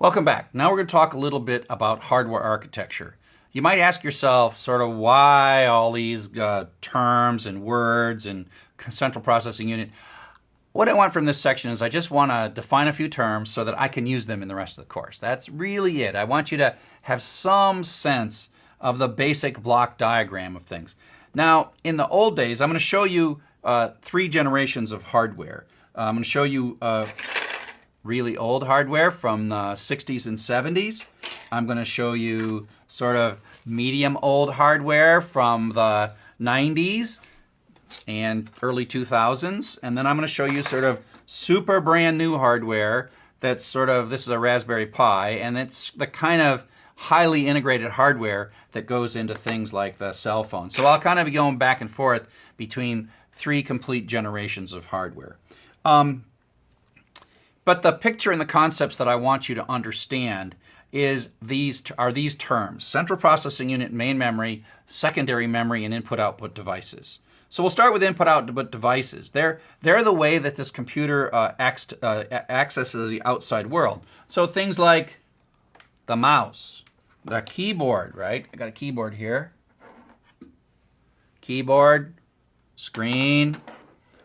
Welcome back. Now we're going to talk a little bit about hardware architecture. You might ask yourself sort of why all these terms and words and central processing unit. What I want from this section is I just want to define a few terms so that I can use them in the rest of the course. That's really it. I want you to have some sense of the basic block diagram of things. Now, in the old days, I'm going to show you three generations of hardware. I'm going to show you really old hardware from the 60s and 70s. I'm going to show you sort of medium old hardware from the 90s and early 2000s. And then I'm going to show you sort of super brand new hardware that's sort of, this is a Raspberry Pi, and it's the kind of highly integrated hardware that goes into things like the cell phone. So I'll kind of be going back and forth between three complete generations of hardware. But the picture and the concepts that I want you to understand is these terms: central processing unit, main memory, secondary memory, and input-output devices. So we'll start with input-output devices. They're the way that this computer accesses the outside world. So things like the mouse, the keyboard, right? I got a keyboard here. Keyboard, screen,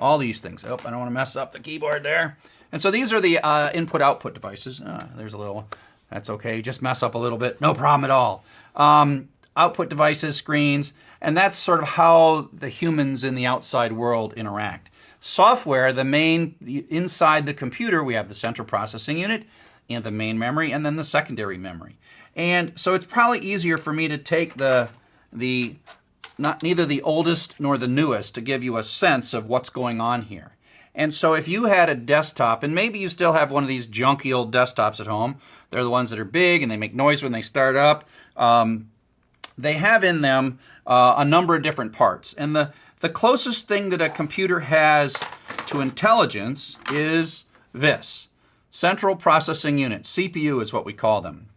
all these things. Oh, I don't want to mess up the keyboard there. And so these are the input-output devices. There's a little, that's okay. Just mess up a little bit. No problem at all. Output devices, screens, and that's sort of how the humans in the outside world interact. Software, inside the computer, we have the central processing unit and the main memory and then the secondary memory. And so it's probably easier for me to take neither the oldest nor the newest to give you a sense of what's going on here. And so if you had a desktop, and maybe you still have one of these junky old desktops at home, they're the ones that are big and they make noise when they start up. They have in them a number of different parts. And the closest thing that a computer has to intelligence is this. Central Processing Unit, CPU is what we call them.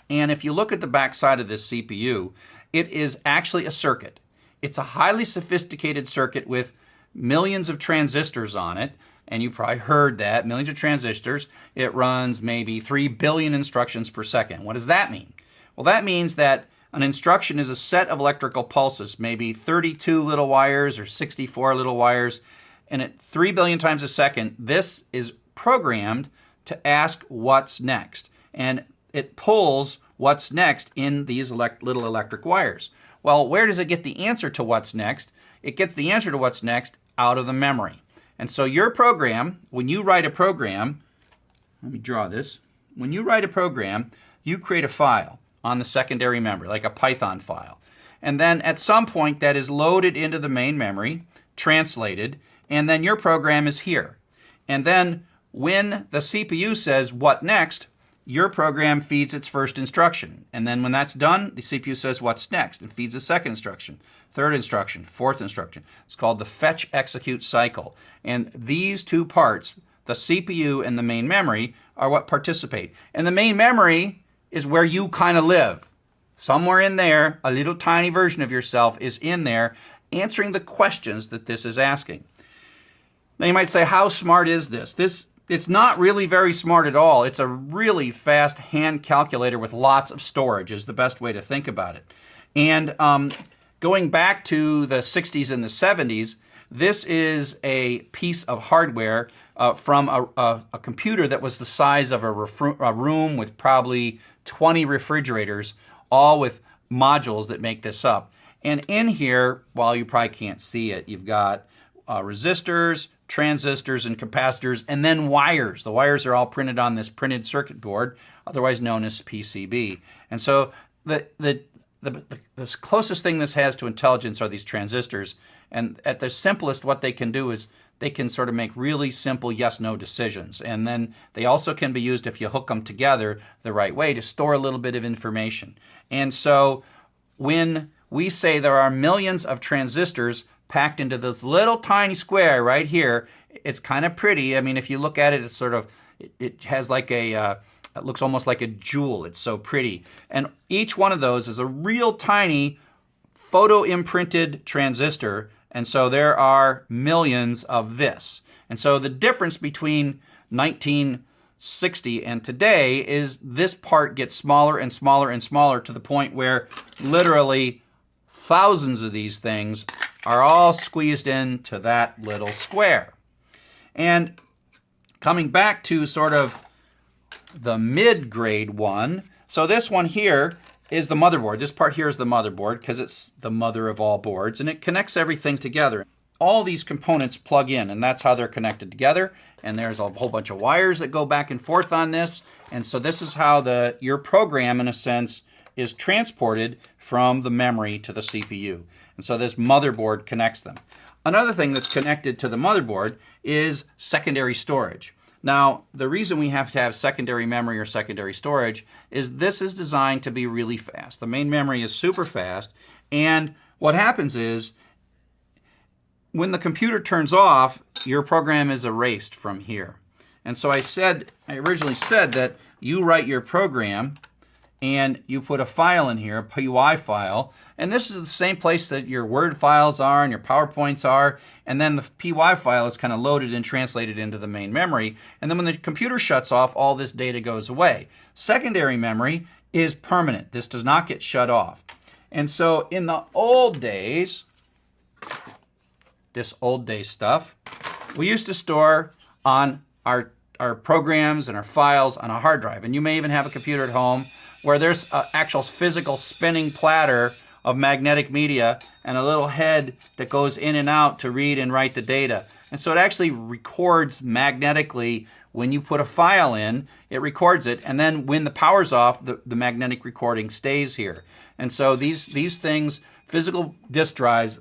And if you look at the back side of this CPU, it is actually a circuit. It's a highly sophisticated circuit with millions of transistors on it, and you probably heard that, millions of transistors. It runs maybe 3 billion instructions per second. What does that mean? Well, that means that an instruction is a set of electrical pulses, maybe 32 little wires or 64 little wires, and at 3 billion times a second, this is programmed to ask what's next. And it pulls what's next in these little electric wires. Well, where does it get the answer to what's next? It gets the answer to what's next out of the memory. And so your program, when you write a program, let me draw this. When you write a program, you create a file on the secondary memory, like a Python file. And then at some point that is loaded into the main memory, translated, and then your program is here. And then when the CPU says what next, your program feeds its first instruction. And then when that's done, the CPU says what's next and feeds a second instruction, third instruction, fourth instruction. It's called the fetch execute cycle. And these two parts, the CPU and the main memory, are what participate. And the main memory is where you kind of live. Somewhere in there, a little tiny version of yourself is in there answering the questions that this is asking. Now you might say, how smart is this? It's not really very smart at all. It's a really fast hand calculator with lots of storage is the best way to think about it. And going back to the 60s and the 70s, this is a piece of hardware from a computer that was the size of a room with probably 20 refrigerators, all with modules that make this up. And in here, while you probably can't see it, you've got resistors, transistors, and capacitors, and then wires. The wires are all printed on this printed circuit board, otherwise known as PCB. And so the closest thing this has to intelligence are these transistors. And at their simplest, what they can do is they can sort of make really simple yes-no decisions. And then they also can be used, if you hook them together the right way, to store a little bit of information. And so when we say there are millions of transistors packed into this little tiny square right here, it's kind of pretty. I mean, if you look at it, it's sort of, it has like it looks almost like a jewel. It's so pretty. And each one of those is a real tiny photo imprinted transistor. And so there are millions of this. And so the difference between 60, and today is this part gets smaller and smaller and smaller to the point where literally thousands of these things are all squeezed into that little square. And coming back to sort of the mid-grade one, so this one here is the motherboard. This part here is the motherboard because it's the mother of all boards, and it connects everything together. All these components plug in, and that's how they're connected together. And there's a whole bunch of wires that go back and forth on this. And so this is how your program, in a sense, is transported from the memory to the CPU. And so this motherboard connects them. Another thing that's connected to the motherboard is secondary storage. Now, the reason we have to have secondary memory or secondary storage is this is designed to be really fast. The main memory is super fast, and what happens is when the computer turns off, your program is erased from here. And so I originally said that you write your program and you put a file in here, a PY file, and this is the same place that your Word files are and your PowerPoints are, and then the PY file is kind of loaded and translated into the main memory, and then when the computer shuts off, all this data goes away. Secondary memory is permanent. This does not get shut off. And so in the old days, this old day stuff, we used to store on our programs and our files on a hard drive. And you may even have a computer at home where there's an actual physical spinning platter of magnetic media and a little head that goes in and out to read and write the data. And so it actually records magnetically. When you put a file in, it records it, and then when the power's off, the magnetic recording stays here. And so these things, physical disk drives,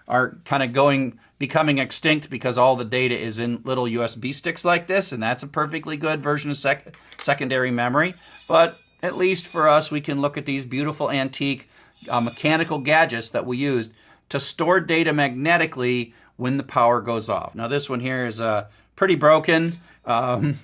are kind of becoming extinct because all the data is in little USB sticks like this, and that's a perfectly good version of secondary memory. But at least for us, we can look at these beautiful antique mechanical gadgets that we used to store data magnetically when the power goes off. Now this one here is pretty broken, and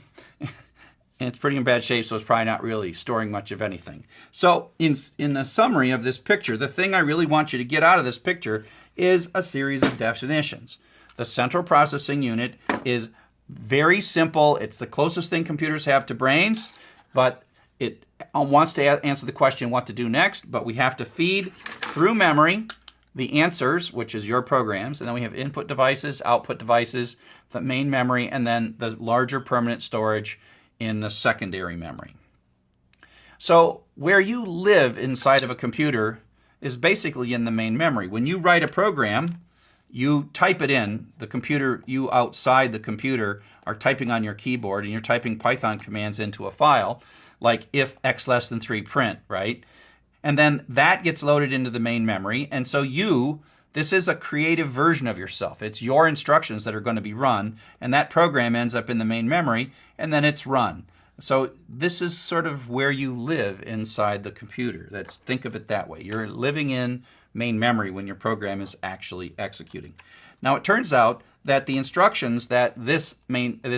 it's pretty in bad shape, so it's probably not really storing much of anything. So in the summary of this picture, the thing I really want you to get out of this picture is a series of definitions. The central processing unit is very simple. It's the closest thing computers have to brains, but it wants to answer the question what to do next, but we have to feed through memory the answers, which is your programs, and then we have input devices, output devices, the main memory, and then the larger permanent storage in the secondary memory. So where you live inside of a computer is basically in the main memory. When you write a program, you type it in. The computer, you outside the computer are typing on your keyboard, and you're typing Python commands into a file, like if x less than 3 print, right? And then that gets loaded into the main memory. And so this is a creative version of yourself. It's your instructions that are going to be run, and that program ends up in the main memory, and then it's run. So this is sort of where you live inside the computer. Think of it that way. You're living in main memory when your program is actually executing. Now it turns out that the instructions that this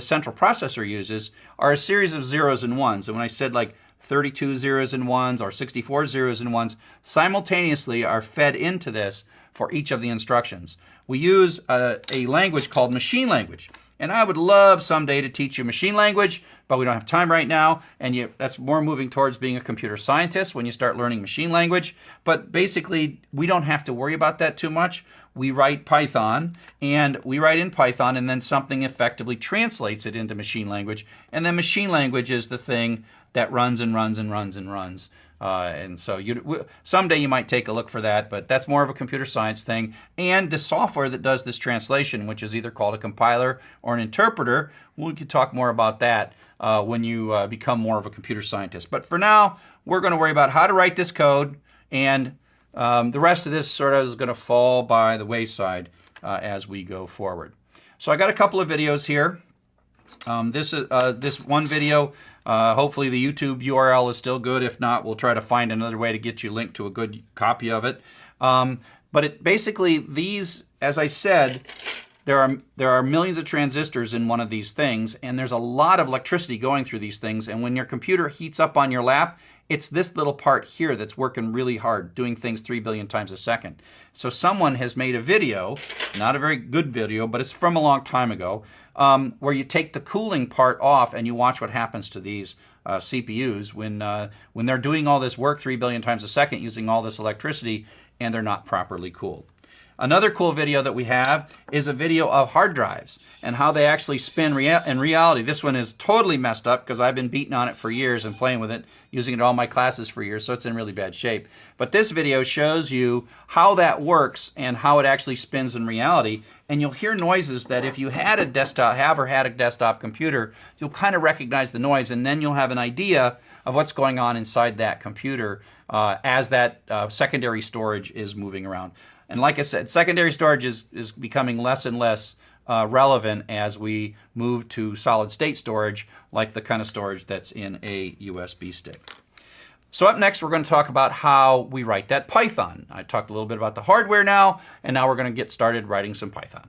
central processor uses are a series of zeros and ones. And when I said like 32 zeros and ones or 64 zeros and ones, simultaneously are fed into this for each of the instructions. We use a language called machine language. And I would love someday to teach you machine language, but we don't have time right now. And that's more moving towards being a computer scientist when you start learning machine language. But basically, we don't have to worry about that too much. We write Python, and we write in Python, and then something effectively translates it into machine language. And then machine language is the thing that runs and runs and runs and runs. And so someday you might take a look for that, but that's more of a computer science thing. And the software that does this translation, which is either called a compiler or an interpreter, we could talk more about that when you become more of a computer scientist. But for now, we're going to worry about how to write this code, and the rest of this sort of is going to fall by the wayside as we go forward. So I got a couple of videos here. This one video, hopefully the YouTube URL is still good. If not, we'll try to find another way to get you linked to a good copy of it. But basically these, as I said, there are millions of transistors in one of these things, and there's a lot of electricity going through these things. And when your computer heats up on your lap, It's this little part here that's working really hard, doing things 3 billion times a second. So someone has made a video, not a very good video, but it's from a long time ago, where you take the cooling part off and you watch what happens to these CPUs when they're doing all this work 3 billion times a second using all this electricity and they're not properly cooled. Another cool video that we have is a video of hard drives and how they actually spin in reality. This one is totally messed up because I've been beating on it for years and playing with it, using it in all my classes for years, so it's in really bad shape. But this video shows you how that works and how it actually spins in reality. And you'll hear noises that if you had a desktop computer, you'll kind of recognize the noise, and then you'll have an idea of what's going on inside that computer as that secondary storage is moving around. And like I said, secondary storage is becoming less and less relevant as we move to solid state storage, like the kind of storage that's in a USB stick. So up next, we're going to talk about how we write that Python. I talked a little bit about the hardware now, and now we're going to get started writing some Python.